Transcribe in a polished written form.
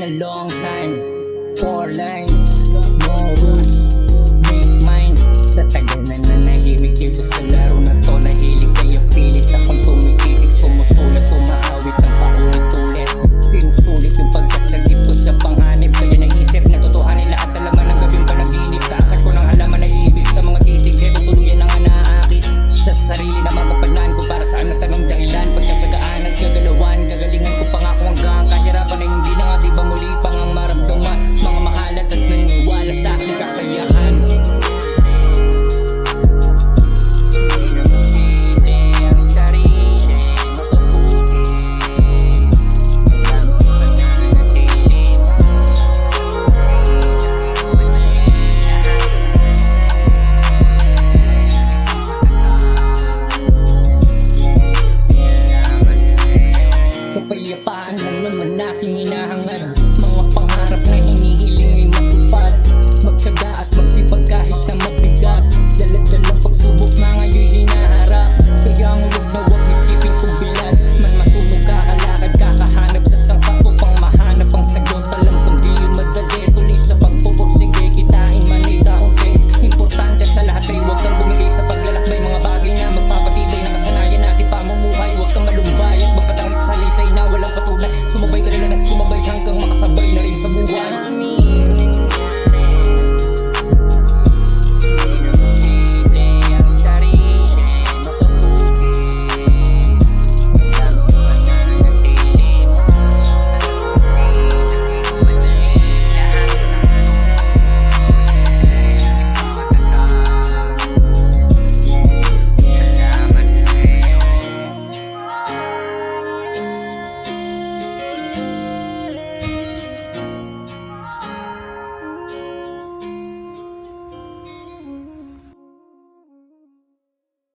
a long time. 4 lines, no rules, make mine. Sa tagal na nanahimik dito sa laro na to. Nahilig kayo pilit akong tumikilig. Sumusulat, tumahawit ang paulit-ulit. Sinusulit yung pagkasagip ko sa panganib. Kaya naisip na totohanin lahat na laman ng gabing panaginip. Takot ko ng halaman na ibig sa mga titig. Kaya tutuluyan na nga naaakit sa sarili na magkapadlaan ko para saan natanong dahilan. Pagtsatsagaan at gagalawan, gagalingan ko pangako hanggang kahirapan na hindi na nga di ba muli pang ang maramdaman. Mga mahalat at naniwala sa aking kakayahan. Kapayapaan lang naman aking hinahangad. Mga pangarap na hinihiling ay matupad. Magtyaga at magsipag kahit na mabigat. Dalat-dalang pagsubok na ngayon hinaharap. Kaya ang huwag na